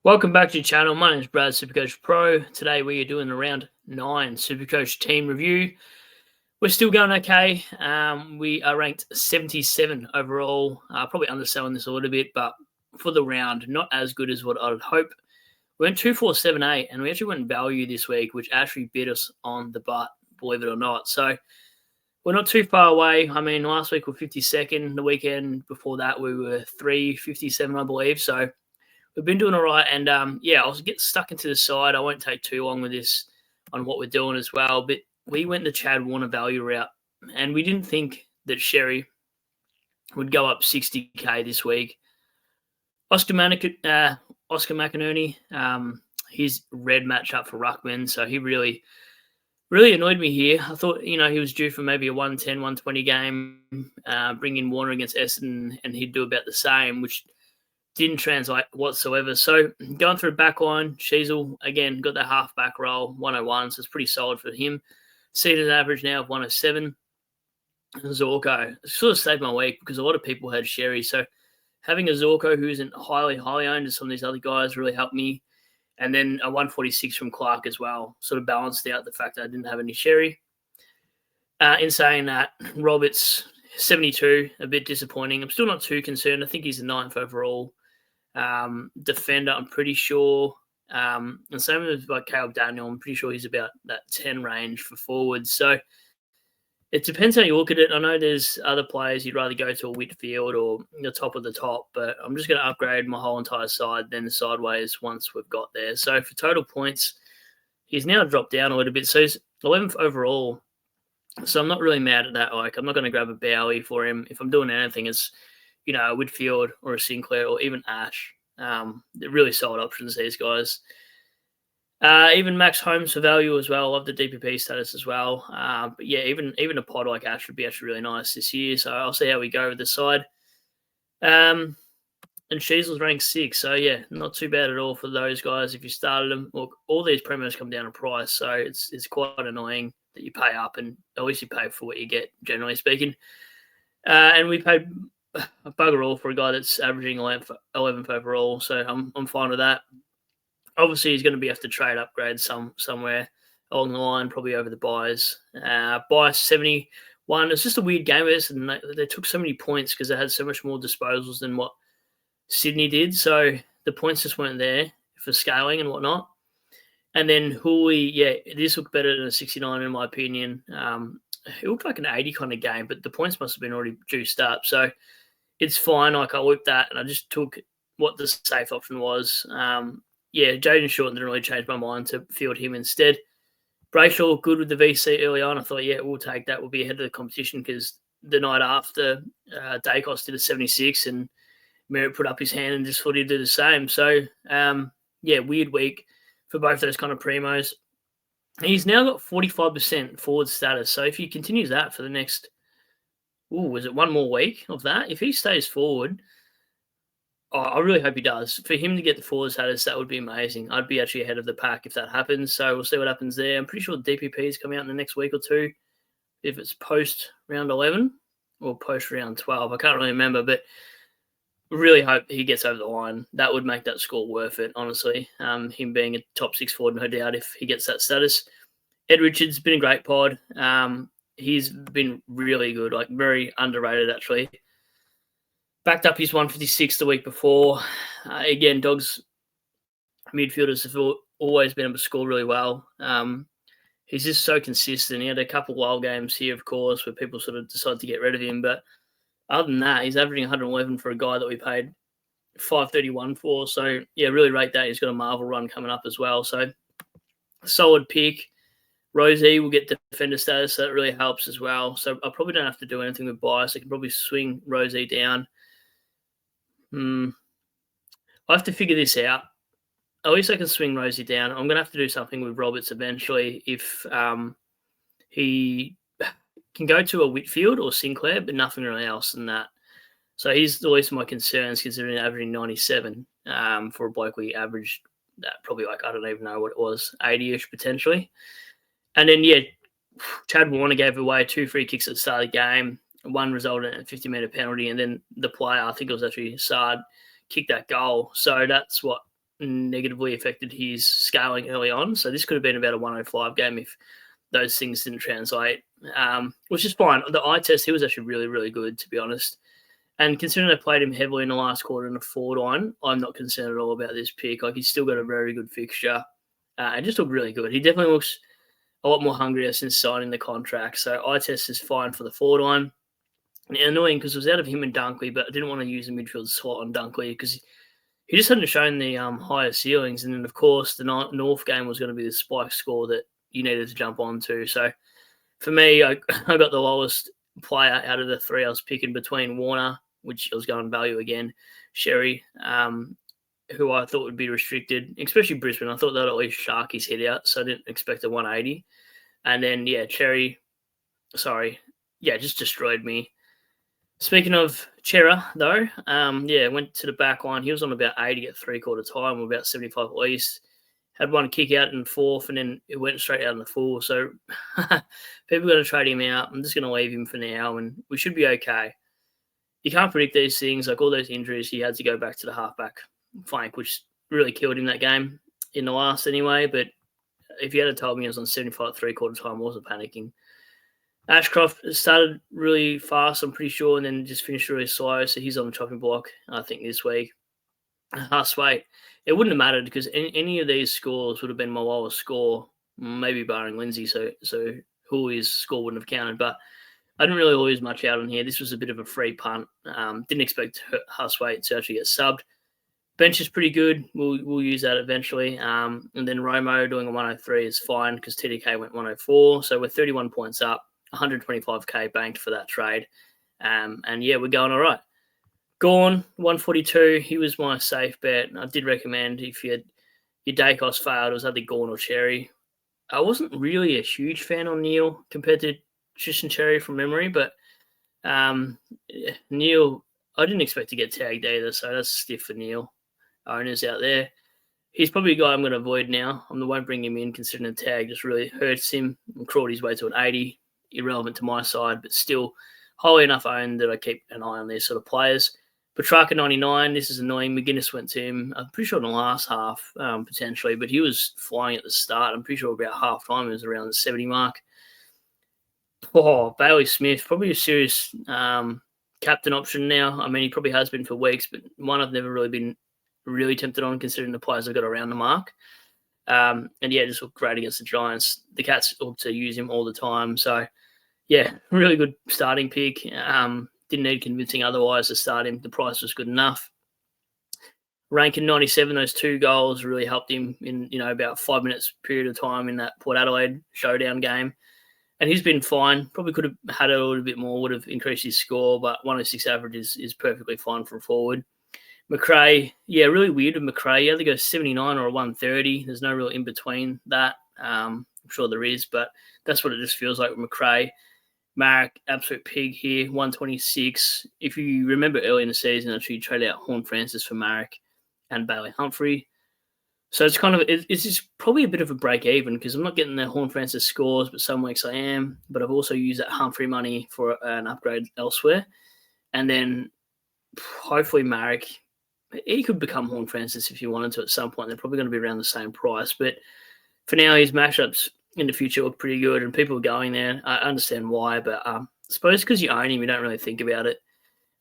Welcome back to the channel. My name is Brad, Supercoach Pro. Today we are doing a round 9 Supercoach team review. We're still going okay. We are ranked 77 overall. Probably underselling this a little bit, but for the round, not as good as what I would hope. We went 2-4-7-8, and we actually went value this week, which actually bit us on the butt, believe it or not. So we're not too far away. I mean, last week we were 52nd. The weekend before that we were 357, I believe. So we've been doing all right. And I'll get stuck into the side. I won't take too long with this on what we're doing as well. But we went the Chad Warner value route, and we didn't think that Sherry would go up 60k this week. Oscar McInerney, his red matchup for Ruckman, so he really annoyed me here. I thought, he was due for maybe a 110, 120 game, bring in Warner against Essendon, and he'd do about the same, which didn't translate whatsoever. So going through Backline, Sheasel, again, got that half-back roll, 101, so it's pretty solid for him. Seated average now of 107. Zorko, sort of saved my week because a lot of people had Sherry. So having a Zorko who isn't highly owned as some of these other guys really helped me. And then a 146 from Clark as well, sort of balanced out the fact that I didn't have any Sherry. In saying that, Roberts, 72, a bit disappointing. I'm still not too concerned. I think he's the 9th overall. Defender, I'm pretty sure. And same with like Caleb Daniel, I'm pretty sure he's about that 10 range for forwards. So it depends how you look at it. I know there's other players you'd rather go to a Whitfield or the top of the top, but I'm just going to upgrade my whole entire side, then the sideways once we've got there. So for total points, he's now dropped down a little bit. So he's 11th overall. So I'm not really mad at that. Like, I'm not going to grab a Bowie for him. If I'm doing anything, it's, a Whitfield or a Sinclair or even Ash. They're really solid options, these guys. Even Max Holmes for value as well. I love the DPP status as well. But yeah, even a pod like Ash would be actually really nice this year. So I'll see how we go with the side. And Sheasel's ranked 6. So yeah, not too bad at all for those guys if you started them. Look, all these premiums come down in price. So it's quite annoying that you pay up, and at least you pay for what you get, generally speaking. And we paid a bugger all for a guy that's averaging 11th overall. So I'm fine with that. Obviously, he's going to be have to trade upgrade somewhere along the line, probably over the buys. Buy 71. It's just a weird game, and they took so many points because they had so much more disposals than what Sydney did. So the points just weren't there for scaling and whatnot. And then Hooley, this looked better than a 69 in my opinion. It looked like an 80 kind of game, but the points must have been already juiced up. So it's fine. Like, I whipped that, and I just took what the safe option was. Jaden Shorten didn't really change my mind to field him instead. Brayshaw looked good with the VC early on. I thought, we'll take that. We'll be ahead of the competition because the night after, Dacos did a 76 and Merritt put up his hand and just thought he'd do the same. So, weird week for both those kind of primos. He's now got 45% forward status. So if he continues that for the next, is it one more week of that? If he stays forward, I really hope he does. For him to get the forward status, that would be amazing. I'd be actually ahead of the pack if that happens. So we'll see what happens there. I'm pretty sure the DPP is coming out in the next week or two, if it's post round 11 or post round 12. I can't really remember, but really hope he gets over the line. That would make that score worth it, honestly. Him being a top 6 forward, no doubt, if he gets that status. Ed Richards been a great pod. He's been really good, like very underrated actually. Backed up his 156 the week before. Again, Dogs midfielders have always been able to score really well. He's just so consistent. He had a couple of wild games here, of course, where people sort of decided to get rid of him. But other than that, he's averaging 111 for a guy that we paid $531 for. So, really rate that. He's got a Marvel run coming up as well. So, solid pick. Rosie will get defender status. So that really helps as well. So, I probably don't have to do anything with bias. I can probably swing Rosie down. I have to figure this out. At least I can swing Rosie down. I'm going to have to do something with Roberts eventually if he can go to a Whitfield or Sinclair, but nothing really else than that. So he's the least of my concerns considering averaging 97 for a bloke we averaged that probably I don't even know what it was, 80-ish potentially. And then, Chad Warner gave away 2 free kicks at the start of the game. One resulted in a 50-metre penalty, and then the player, I think it was actually Saad, kicked that goal. So that's what negatively affected his scaling early on. So this could have been about a 105 game if those things didn't translate, which is fine. The eye test, he was actually really, really good, to be honest. And considering they played him heavily in the last quarter in a forward line, I'm not concerned at all about this pick. Like, he's still got a very good fixture. And just looked really good. He definitely looks a lot more hungrier since signing the contract. So eye test is fine for the forward line. And annoying because it was out of him and Dunkley, but I didn't want to use the midfield slot on Dunkley because he just hadn't shown the higher ceilings. And then, of course, the North game was going to be the spike score that you needed to jump onto. So for me, I got the lowest player out of the three. I was picking between Warner, which I was going value again, Sherry, who I thought would be restricted, especially Brisbane. I thought they'd at least shark his head out, so I didn't expect a 180. And then, Cherry, just destroyed me. Speaking of Chera, though, went to the back line. He was on about 80 at three-quarter time, or about 75 at least. Had one kick out in fourth, and then it went straight out in the full. So people are going to trade him out. I'm just going to leave him for now, and we should be okay. You can't predict these things. Like all those injuries, he had to go back to the halfback flank, which really killed him that game in the last anyway. But if you had told me he was on 75 at three-quarter time, I wasn't panicking. Ashcroft started really fast, I'm pretty sure, and then just finished really slow. So he's on the chopping block, I think, this week. Huswaite, it wouldn't have mattered because any of these scores would have been my lowest score, maybe barring Lindsay. So Huey's score wouldn't have counted. But I didn't really lose much out on here. This was a bit of a free punt. Didn't expect Huswaite to actually get subbed. Bench is pretty good. We'll use that eventually. And then Romo doing a 103 is fine because TDK went 104. So we're 31 points up, 125K banked for that trade. We're going all right. Gorn, 142. He was my safe bet. I did recommend if your Dacos failed, it was either Gorn or Cherry. I wasn't really a huge fan on Neil compared to Tristan Cherry from memory, but Neil, I didn't expect to get tagged either, so that's stiff for Neil. Owners out there. He's probably a guy I'm going to avoid now. I won't bring him in considering the tag just really hurts him and crawled his way to an 80. Irrelevant to my side, but still highly enough owned that I keep an eye on these sort of players. Petrarca 99, this is annoying. McGuinness went to him, I'm pretty sure in the last half, potentially, but he was flying at the start. I'm pretty sure about half time it was around the 70 mark. Bailey Smith, probably a serious captain option now. I mean, he probably has been for weeks, but one I've never really been really tempted on considering the players I've got around the mark. Just looked great against the Giants. The Cats look to use him all the time. So, really good starting pick. Didn't need convincing otherwise to start him. The price was good enough. Rankin 97, those 2 goals really helped him in, about 5 minutes period of time in that Port Adelaide showdown game. And he's been fine. Probably could have had a little bit more, would have increased his score, but 106 average is perfectly fine for a forward. McRae, really weird with McRae. You either go 79 or a 130. There's no real in between that. I'm sure there is, but that's what it just feels like with McRae. Marek, absolute pig here, 126. If you remember early in the season, actually you traded out Horn Francis for Marek and Bailey Humphrey. So it's it's probably a bit of a break even because I'm not getting the Horn Francis scores, but some weeks I am. But I've also used that Humphrey money for an upgrade elsewhere. And then hopefully Marek, he could become Horn Francis if you wanted to at some point. They're probably going to be around the same price. But for now, his matchups in the future look pretty good and people are going there. I understand why, but I suppose because you own him, you don't really think about it.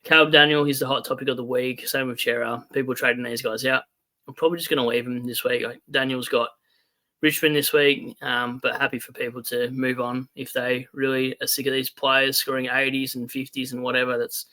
Caleb Daniel, he's the hot topic of the week. Same with Chera. People trading these guys out. I'm probably just going to leave him this week. Daniel's got Richmond this week, but happy for people to move on if they really are sick of these players scoring 80s and 50s and whatever. That's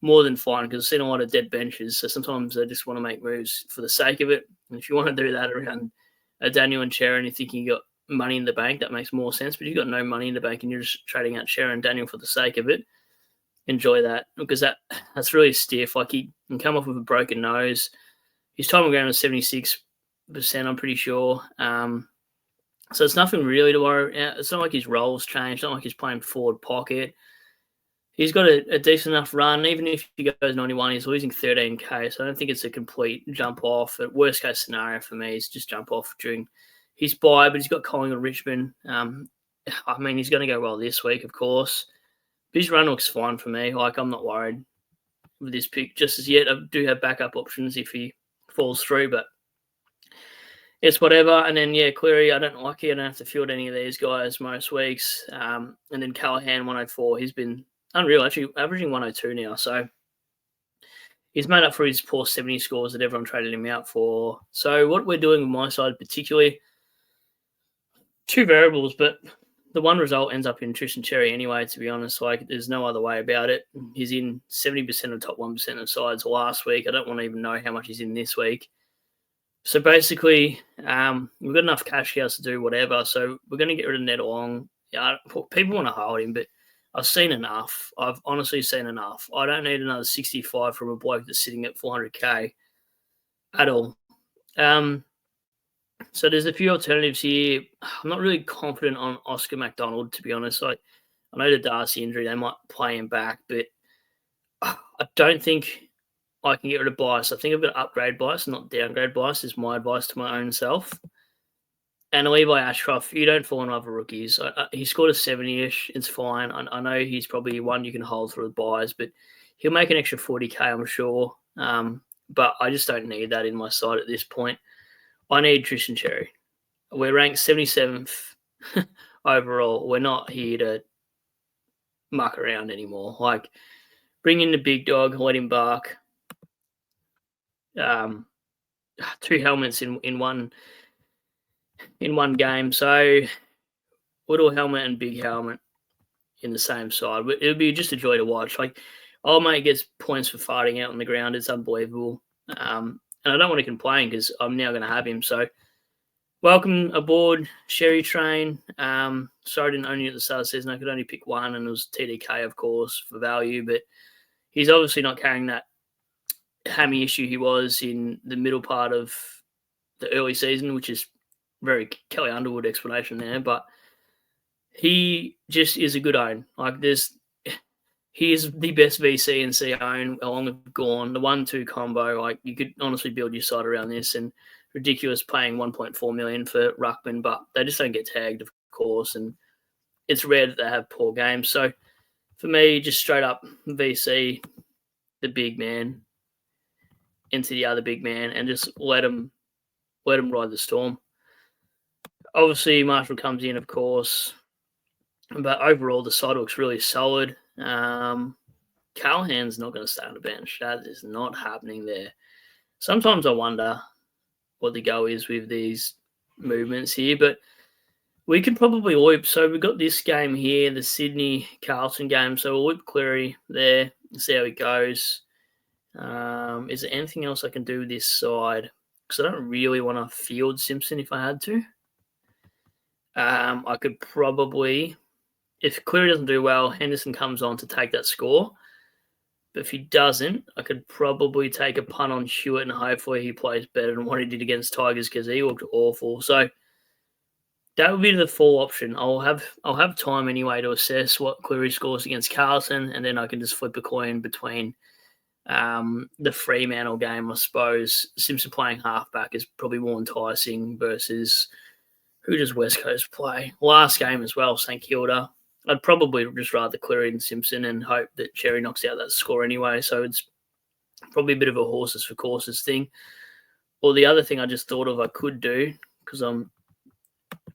more than fine because I've seen a lot of dead benches. So sometimes they just want to make moves for the sake of it. And if you want to do that around Daniel and Chera and you're thinking you got money in the bank, that makes more sense. But you've got no money in the bank and you're just trading out Chera and Daniel for the sake of it, enjoy that because that's really stiff. Like he can come off with a broken nose. His time on ground is 76%, I'm pretty sure. So it's nothing really to worry about. It's not like his role's changed. It's not like he's playing forward pocket. He's got a decent enough run. Even if he goes 91, he's losing 13K. So I don't think it's a complete jump off. The worst case scenario for me is just jump off during his bye, but he's got Collingwood Richmond. He's going to go well this week, of course. But his run looks fine for me. I'm not worried with this pick just as yet. I do have backup options if he falls through, but it's whatever. And then, Cleary, I don't like it. I don't have to field any of these guys most weeks. And then Callahan, 104. He's been unreal, actually averaging 102 now. So he's made up for his poor 70 scores that everyone traded him out for. So what we're doing on my side, particularly, two variables, but the one result ends up in Tristan Cherry anyway, to be honest. Like, there's no other way about it. He's in 70% of the top 1% of sides last week. I don't want to even know how much he's in this week. So basically, we've got enough cash cows to do whatever. So we're going to get rid of Ned Long. Yeah, people want to hold him, but I've seen enough. I've honestly seen enough. I don't need another 65 from a bloke that's sitting at 400k at all. So there's a few alternatives here. I'm not really confident on Oscar McDonald, to be honest. I know the Darcy injury, they might play him back, but I don't think I can get rid of bias. I think I've got to upgrade bias, not downgrade bias, is my advice to my own self. And Levi Ashcroft, you don't fall in love with rookies. He scored a 70-ish. It's fine. I know he's probably one you can hold through the buys, but he'll make an extra 40k, I'm sure. But I just don't need that in my side at this point. I need Tristan Cherry. We're ranked 77th overall. We're not here to muck around anymore. Like, bring in the big dog, let him bark. 2 helmets in one game. So little helmet and big helmet in the same side. It would be just a joy to watch. Like, old mate gets points for farting out on the ground. It's unbelievable. And I don't want to complain because I'm now going to have him. So welcome aboard, Sherry Train. Sorry I didn't own you at the start of the season. I could only pick one, and it was TDK, of course, for value. But he's obviously not carrying that hammy issue he was in the middle part of the early season, which is very Kelly Underwood explanation there. But he just is a good own. Like, he is the best VC and C own along with Gorn, the 1-2 combo. Like, you could honestly build your side around this, and ridiculous paying 1.4 million for Ruckman, but they just don't get tagged, of course, and it's rare that they have poor games. So for me, just straight up VC the big man into the other big man and just let him ride the storm. Obviously, Marshall comes in, of course, but overall the side looks really solid. Callahan's not going to stay on the bench. That is not happening there. Sometimes I wonder what the go is with these movements here, but we could probably loop. So we've got this game here, the Sydney Carlton game. So we'll loop Cleary there and see how he goes. Is there anything else I can do with this side? Because I don't really want to field Simpson if I had to. I could probably, if Cleary doesn't do well, Henderson comes on to take that score. But if he doesn't, I could probably take a punt on Hewitt and hopefully he plays better than what he did against Tigers because he looked awful. So that would be the full option. I'll have time anyway to assess what Cleary scores against Carlton, and then I can just flip a coin between the Fremantle game, I suppose. Simpson playing halfback is probably more enticing versus who does West Coast play? Last game as well, St Kilda. I'd probably just rather Cleary than Simpson and hope that Cherry knocks out that score anyway. So it's probably a bit of a horses for courses thing. Or the other thing I just thought of I could do, because I'm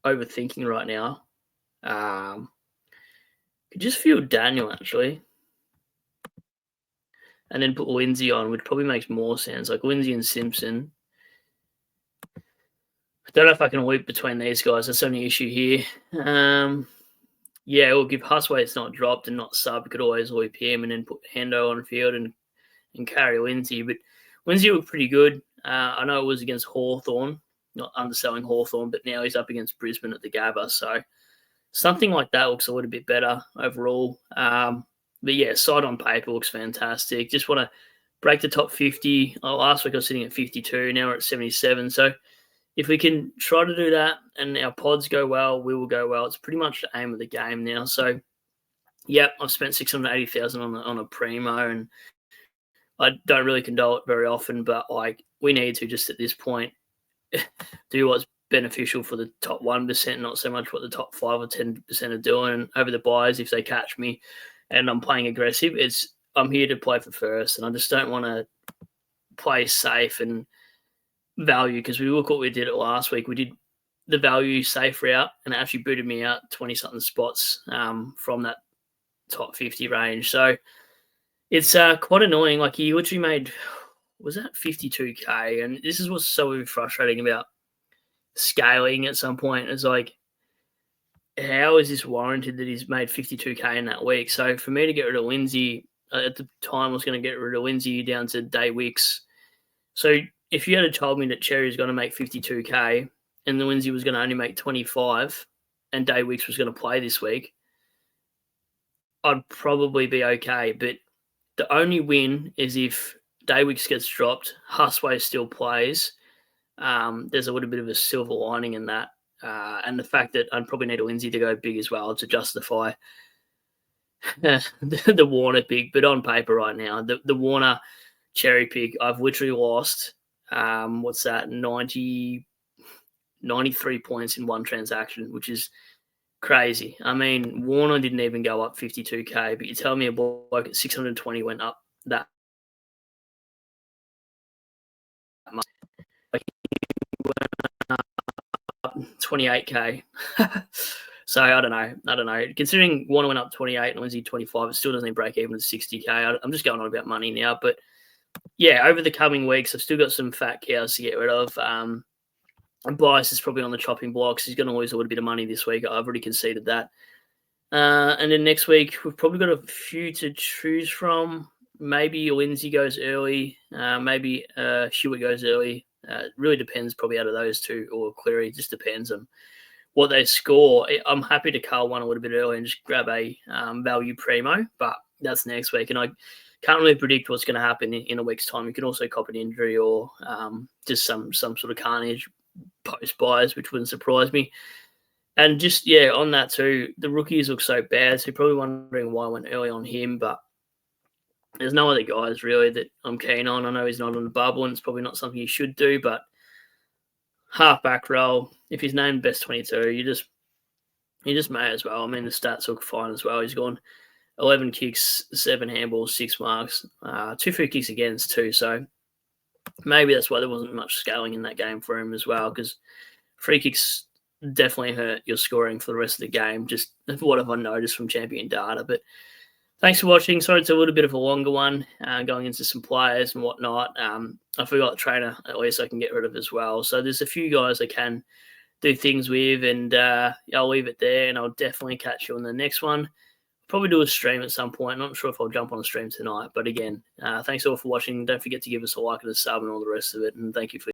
overthinking right now, could just field Daniel actually. And then put Lindsay on, which probably makes more sense. Like Lindsay and Simpson. I don't know if I can loop between these guys. That's the only issue here. Yeah, look, if Huswaite's not dropped and not sub, we could always loop him and then put Hendo on field and carry Lindsay. But Lindsay looked pretty good. I know it was against Hawthorn, not underselling Hawthorn, but now he's up against Brisbane at the Gabba. So something like that looks a little bit better overall. But yeah, side on paper looks fantastic. Just want to break the top 50. Last week I was sitting at 52. Now we're at 77. So if we can try to do that and our pods go well, we will go well. It's pretty much the aim of the game now. So, yep, I've spent 680,000 on a primo, and I don't really condole it very often, but like we need to just at this point do what's beneficial for the top 1%, not so much what the top 5 or 10% are doing. And over the buys, if they catch me and I'm playing aggressive, I'm here to play for first, and I just don't want to play safe and value, because we look what we did it last week. We did the value safe route and it actually booted me out 20-something spots from that top 50 range. So it's quite annoying. Like, he literally made, was that 52K? And this is what's so frustrating about scaling at some point. Is like, how is this warranted that he's made 52K in that week? So for me to get rid of Lindsay, at the time I was going to get rid of Lindsay down to Day Wicks. So if you had told me that Cherry was going to make 52K and the Lindsay was going to only make 25 and Day Wicks was going to play this week, I'd probably be okay. But the only win is if Day Wicks gets dropped, Husway still plays. There's a little bit of a silver lining in that. And the fact that I'd probably need a Lindsay to go big as well to justify the Warner pick. But on paper right now, the Warner cherry pick, I've literally lost, 93 points in one transaction, which is crazy. I mean, Warner didn't even go up 52K, but you tell me a bloke at 620 went up that much. Like, 28K. So I don't know. Considering Warner went up 28 and Lindsay 25, it still doesn't even break even at 60K. I'm just going on about money now. But yeah, over the coming weeks, I've still got some fat cows to get rid of. And Bias is probably on the chopping blocks. He's going to lose a little bit of money this week. I've already conceded that. And then next week, we've probably got a few to choose from. Maybe Lindsay goes early. Maybe Hewitt goes early. It really depends probably out of those two, or Cleary. It just depends on what they score. I'm happy to cull one a little bit early and just grab a value primo, but that's next week. And I can't really predict what's going to happen in a week's time. You can also cop an injury or just some sort of carnage post buys, which wouldn't surprise me. And just, yeah, on that too, the rookies look so bad. So you're probably wondering why I went early on him, but there's no other guys really that I'm keen on. I know he's not on the bubble and it's probably not something you should do, but half-back roll, if he's named best 22, you just may as well. I mean, the stats look fine as well. He's gone 11 kicks, 7 handballs, 6 marks, 2 free kicks against too. So maybe that's why there wasn't much scaling in that game for him as well, because free kicks definitely hurt your scoring for the rest of the game. Just what have I noticed from champion data. But thanks for watching. Sorry it's a little bit of a longer one, going into some players and whatnot. I forgot trainer, at least I can get rid of as well. So there's a few guys I can do things with, and I'll leave it there, and I'll definitely catch you on the next one. Probably do a stream at some point. Not sure if I'll jump on a stream tonight, but again, thanks all for watching. Don't forget to give us a like and a sub and all the rest of it, and thank you for